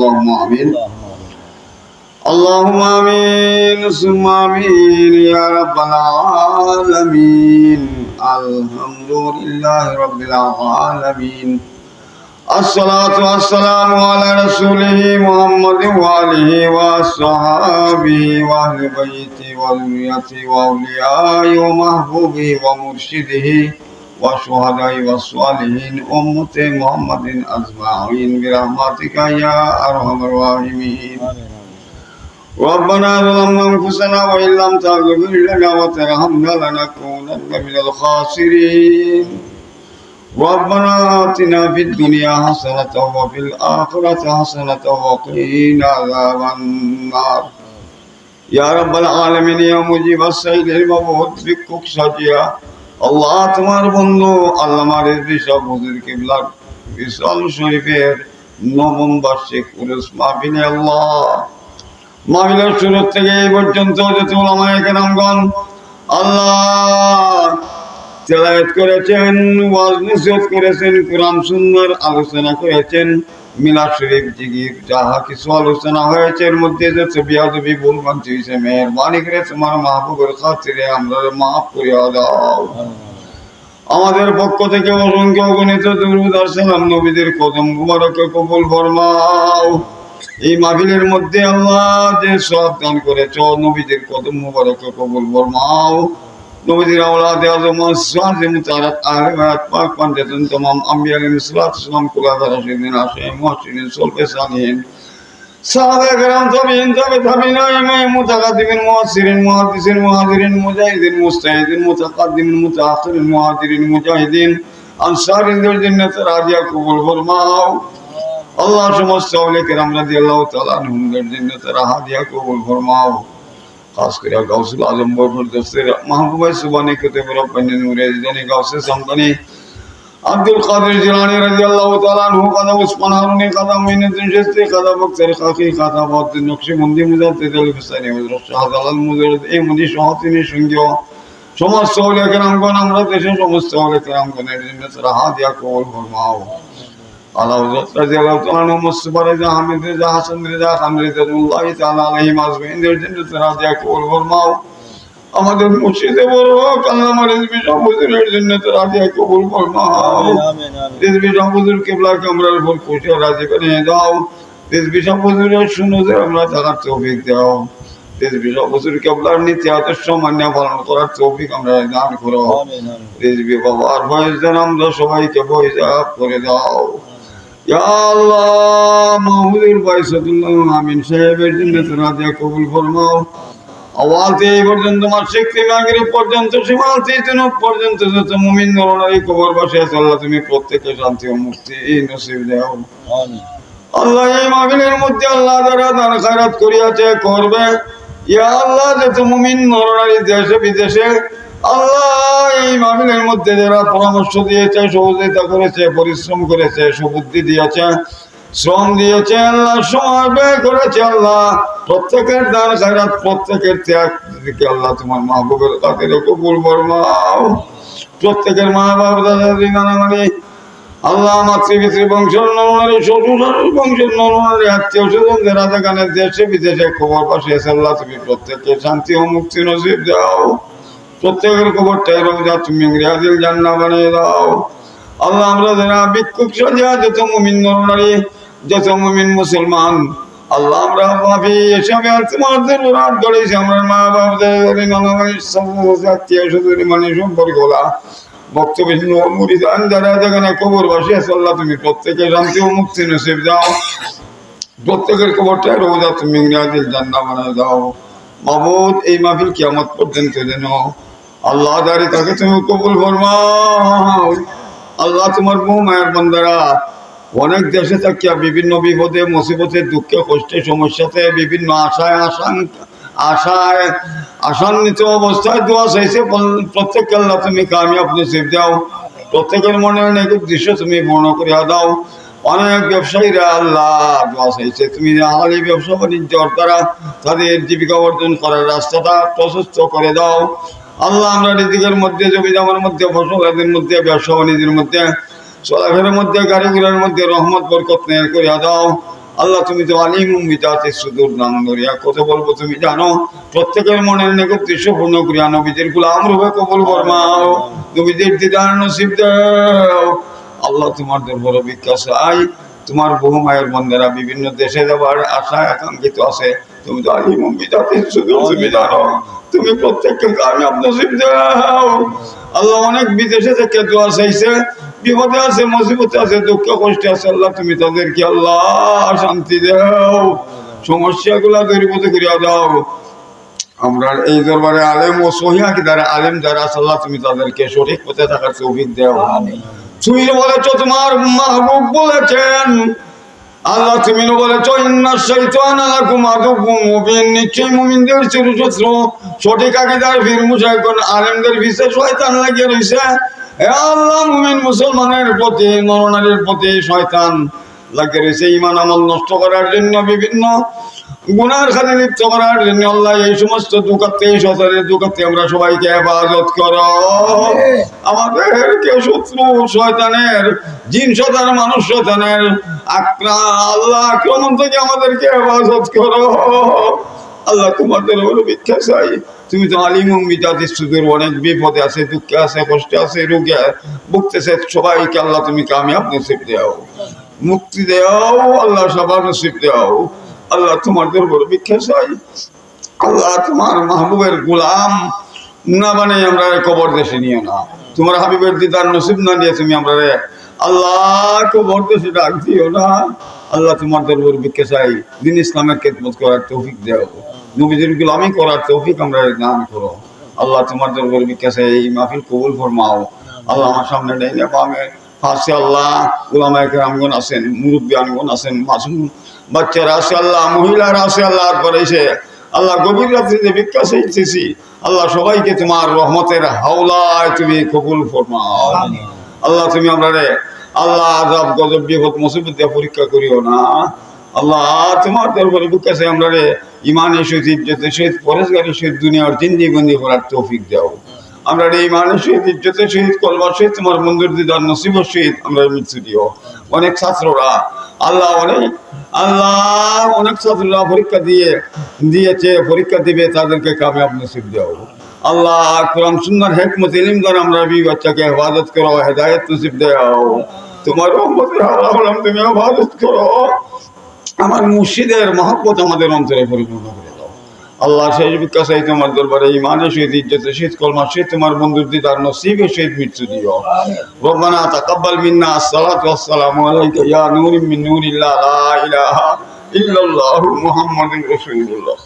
اللهم آمين اللهم آمين ثم آمين يا رب العالمين الحمد لله رب العالمين الصلاة والسلام على رسوله محمد وآله وصحابه وأهل بيته وذريته وأوليائه ومحبوبه ومرشده والشهداء والصالحين أمة محمد أجمعين برحمتك يا أرحم الراحمين ربنا ظلمنا أنفسنا وإن لم تغفر لنا وترحمنا لنكونن من الخاسرين ربنا آتنا في الدنيا حسنة وفي الآخرة حسنة وقنا عذاب النار يا رب العالمين يا مجيب السيد المبعوث بكك سجيا আল্লাহ তোমার বন্ধু আল্লামা রিজভী শাহ হুজুর কিবলার বিশাল শরীফের নবম বার্ষিক উরুস মাহফিলে আল্লাহ মাহফিলের শুরু থেকে এই পর্যন্ত যত উলামায়ে কেরামগণ আল্লাহ তেলাওয়াত করেছেন, ওয়াজ নসিহত করেছেন, কোরআন সুন্নাহর আলোচনা করেছেন, মিলাদ শরীফ জিকির যাহা কিছু আলোচনা হয়েছে এর মধ্যে যে বিয়াদবি ভুল ভ্রান্তি হয়েছে মেহেরবানি করে তোমার মাহবুবের খাতিরে আমরা মাফ করিয়া দাও। আমাদের পক্ষ থেকে অসংখ্য অগণিত দুরূদ আর সালাম নবীদের কদম মুবারকে কবুল ফরমাও। এই মাহফিলের মধ্যে আল্লাহ যে সওয়াব দান করেছ নবীদের কদম মুবারকে কবুল ফরমাও। নবীদের আওলাদে আযম সাজে মুতারাত আহলে বায়াত পাক পাঞ্জাতন तमाम আম্বিয়া আলাইহিস সালাম কুলাফা রাশিদিন আশিম মুহসিনিন সুলফে সালিহিন সাহাবায়ে কেরাম তাবিঈন তাবিঈন ইমাম মুতাকাদ্দিমিন মুফাসসিরিন মুহাদ্দিসিন মুহাজিরিন মুজাহিদিন মুস্তাহিদিন মুতাকাদ্দিমিন মুতাআখিরিন মুহাজিরিন মুজাহিদিন আনসারীদের জান্নাতের রাজিয়া কবুল ফরমাও। আল্লাহ সমস্ত আউলিয়া কেরাম রাদিয়াল্লাহু তাআলা আনহুমদের জান্নাতের হাদিয়া কবুল ফরমাও। खास कर गौसुल आजम बरफर दस्तर महबूब सुबानी कुतुब रब्बानी नूरे ज़नी गौसे समदनी अब्दुल कादिर जिलानी रज़ियल्लाहु ताला अन्हु कदा उस्मान हारूनी कदा मोइनुद्दीन चिश्ती कदा बख्तर खाकी कदा बद्दीन नक्शबंदी मुजाद्दिद अल हुसैनी हज़रत शाहजालाल मुजाद्दिद এই মুদি সহতিনি সঙ্গীয় সমস্ত আউলিয়া কেরামগণ আমরা দেশের সমস্ত আউলিয়া কেরামগণের জান্নাতের হাদিয়া কবুল ফরমাও। আল্লাহ হযরত রাদিয়াল্লাহু তাআলা আনহু মুসতাফা রেজা হামিদ রেজা হাসান রেজা খান রিদওয়ানুল্লাহি তাআলা আলাইহিম আজমাইনদের জান্নাতের হাদিয়া কবুল ফরমাও। আমাদের মুর্শিদে বড় আল্লামা রিজভী শাহ হুজুরের জান্নাতের হাদিয়া কবুল ফরমাও। আমিন আমিন। রিজভী শাহ হুজুর কিবলাকে আমরার উপর খুশি রাজি বানিয়ে দাও। রিজভী শাহ হুজুরের সুন্নতে আমরা থাকার তৌফিক দাও। রিজভী শাহ হুজুর কিবলার নীতি আদর্শ মান্য পালন করার তৌফিক আমরা দান করো। আমিন আমিন। রিজভী বাবার ফয়েজ দান আমরা সবাইকে ফয়েজাব করে দাও। ইয়া আল্লাহ মাহমুদুল বাইসাতুল্লাহ আমিন সাহেবের জান্নাতের হাদিয়া কবুল ফরমাও। আওয়াজে এই পর্যন্ত মাসিক থেকে আগের পর্যন্ত সীমান্তে জনক পর্যন্ত যত মুমিন নরনারী কবর বসে আছে আল্লাহ তুমি প্রত্যেককে শান্তি ও মুক্তি নসিব দাও। আমিন। আল্লাহ এই মাহফিলের মধ্যে আল্লাহ যারা দান খায়রাত করিয়াছে করবে ইয়া আল্লাহ যত মুমিন নরনারী দেশে বিদেশে আল্লাহ এই মাহফিলের মধ্যে যারা পরামর্শ দিয়েছে সহযোগিতা করেছে পরিশ্রম করেছে সুবুদ্ধি দিয়েছে শ্রম দিয়েছে আল্লাহ সময় ব্যয় করেছে আল্লাহ প্রত্যেকের দান খায়রাত প্রত্যেকের ত্যাগ দিকে আল্লাহ তোমার মাহবুবের খাতিরে কবুল ফরমাও। প্রত্যেকের মা বাবা দাদা দাদি নানা নানি আল্লাহ মাতৃপিতৃ বংশের নরনারী শ্বশুর শাশুড়ি বংশের নরনারী আত্মীয় স্বজন যারা যেখানে দেশে বিদেশে খবর পাশে আছে আল্লাহ তুমি প্রত্যেককে শান্তি ও মুক্তি নসিব দাও। প্রত্যেকের কবরটা রওজা তুমি রিয়াজুল জান্নাহ বানিয়ে দাও। আল্লাহ আমরা যারা ভিক্ষুক সাজিয়া যত মুমিন নরনারী যত মুমিন মুসলমান আল্লাহ আমরা পাপী হিসাবে তোমার দরবারে ধরেছি আমরা মা বাবাদের নানাবাড়ির সমস্ত আত্মীয় স্বজন মানে সম্পর্কলা বক্তব্য মুরিদান যারা যেখানে কবরবাসী আছে আল্লাহ তুমি প্রত্যেকের শান্তি ও মুক্তি নসিব দাও। প্রত্যেকের কবরটা রওজা তুমি রিয়াজুল জান্নাহ বানিয়ে দাও। মাবুদ এই মাহফিল কিয়ামত পর্যন্ত যেন আল্লাহ দাঁড়ি তাকে তুমি কবুল ফরমাও। আল্লাহ তোমার বহু মায়ের বান্দারা অনেক দেশে থাকিয়া বিভিন্ন বিপদে মুসিবতে দুঃখে কষ্টে সমস্যাতে বিভিন্ন আশান্বিত অবস্থায় দোয়া চাইছে প্রত্যেককে আল্লাহ তুমি কামিয়াব নসিব দাও। প্রত্যেকের মনের নেগেটিভ দৃশ্য তুমি বর্ণ করিয়া দাও। অনেক ব্যবসায়ীরা আল্লাহ দোয়া চাইছে তুমি হালালি ব্যবসা বাণিজ্যর দ্বারা তাদের জীবিকা অর্জন করার রাস্তাটা প্রশস্ত করে দাও। আল্লাহ আমরা রিজিকের মধ্যে জমি জমার মধ্যে ফসলের মধ্যে ব্যবসা বাণিজ্যের মধ্যে চলাফেরার মধ্যে গাড়ি ঘোড়ার মধ্যে রহমত বরকত নেয়ার করিয়া দাও। আল্লাহ তুমি তো আলিমুম বিজাতিস সুদূর নাম দরিয়া, কত বলবো তুমি জানো। প্রত্যেকের মনের নিকট দৃশ্য পূর্ণ করিয়া নবীদের গোলাম রূপে কবুল ফরমাও, নবীদের দিদার নসিব দাও। আল্লাহ তোমার দরবারে ভিক্ষা চাই, তোমার বহু মায়ের বন্ধেরা বিভিন্ন দেশে যাবার আশায় আকাঙ্ক্ষিত আছে, তুমি তো আলিমুম বিজাতিস সুদূর, তুমি জানো। তুমি প্রত্যেককে কামিয়াব নসিব দাও। আল্লাহ অনেক বিদেশে থেকে দোয়া চাইছে, বিপদে আছে, মুসিবতে আছে, দুঃখ কষ্টে আছে, আল্লাহ তুমি তাদেরকে আল্লাহ শান্তি দাও, সমস্যাগুলা দূরীভূত করিয়া দাও। আমরা এই দরবারে আলেম ও সহিহ দ্বারা আলেম যারা আছে, আল্লাহ তুমি তাদেরকে সঠিক পথে থাকার তৌফিক দাও। তুমি বলেছ, তোমার মাহবুব বলেছেন, আল্লাহ তুমি বলেছো ইন্নাশ শাইতানা লাকুম আদুউম মুবিন, নিশ্চয় মুমিনদের চিরশত্রু। সঠিক আকীদার ফির মুশাইকুন আলেমদের বিশেষ শয়তান লাগিয়ে রইছে। হে আল্লাহ, মুমিন মুসলমানের প্রতি, নরনারীর প্রতি শয়তান লাগিয়ে রইছে ঈমান আমল নষ্ট করার জন্য, বিভিন্ন গুনার খালি লিপ্ত করার জন্য। আল্লাহ এই সমস্ত দুঃখাতে, এই শয়তানের দুঃখাতে আমরা সবাইকে হেফাজত করো। আমাদেরকে শত্রু শয়তানের, জিন শয়তান, মানুষ শয়তানের আল্লাহ আক্রমণ থেকে আমাদেরকে হেফাজত করো। আল্লাহ তোমাদের ভিক্ষা চাই, তুমি তো আলিমুম বিজাতিস সুদূর, অনেক বিপদে আছে, দুঃখে আছে, কষ্টে আছে, রোগে ভুগতেছে, সবাইকে আল্লাহ তুমি কামিয়াব নসিব দাও, মুক্তি দাও, আল্লাহ সবার নসিব দাও। আল্লাহ তোমার দরবারে ভিক্ষা চাই, আল্লাহ তোমার মাহবুবের গোলাম না বানাই আমরা কবর দেশে নিও না, তোমার হাবিবের দিদার নসিব না দিয়ে তুমি আমরা আল্লাহ কবর দেশে ডাক দিও না। আল্লাহ তোমার দরবারে ভিক্ষা চাই, দিন ইসলামের খেদমত করার তৌফিক দাও, নবীদের গোলামি করার তৌফিক আমরা দান করো। আল্লাহ তোমার দরবারে ভিক্ষা চাই, এই মাহফিল কবুল ফরমাও। আল্লাহ আমার সামনে ডাইনে বামে পাশে আল্লাহ উলামায়ে কেরামগণ আছেন, মুরব্বিয়ানগণ আছেন, মাসুম বাচ্চারা আছে, আল্লাহ মহিলারা আছে, আল্লাহ করেছে, আল্লাহ গভীর রাত্রিতে ভিক্ষা চাইতেছি, আল্লাহ সবাইকে তোমার রহমতের হাওলায় তুমি কবুল ফরমাও। আল্লাহ তুমি আমরা আল্লাহ আযাব গজব বিপদ মুসিবত দিয়ে পরীক্ষা করিও না। আল্লাহ তোমার দরবারে ভিক্ষা চাই, আমরা ইমানের সহিত, ইজ্জতের সহিত, পরেশগারির সহিত দুনিয়ার জিন্দেগি করার তৌফিক দাও। আমরা ইমানের সহিত, ইজ্জতের সহিত, কলমার সহিত, তোমার বন্ধুর দিদার নসিবের সহিত আমরা মৃত্যু দিও। অনেক ছাত্ররা আল্লাহ অনেক ছাত্ররা পরীক্ষা দিয়েছে, পরীক্ষা দিবে, তাদেরকে কামিয়াব নসিব দাও। আল্লাহ কোরআন সুন্নাহর হিকমত ইলম দ্বারা আমরা বাচ্চাকে হেফাজত করো, হেদায়েত নসিব দাও। তোমার রহমতের হাওলা তুমি হেফাজত করো। আমার মুর্শিদের মহব্বত আমাদের অন্তরে পরিপূর্ণ করে দাও। আল্লাহ শেষ ভিক্ষা চাই তোমার দরবারে, ইমানের সহিত, ইজ্জতের সহিত, কলমার সহিত, তোমার বন্ধুর দিদার নসিবের সহিত মৃত্যু দিও। রব্বানা তাকাব্বাল মিন্না, আসসালাতু ওয়াসসালামু আলাইকা ইয়া নূরুম মিন নূরিল্লাহ, লা ইলাহা ইল্লাল্লাহু মুহাম্মাদুর রাসূলুল্লাহ।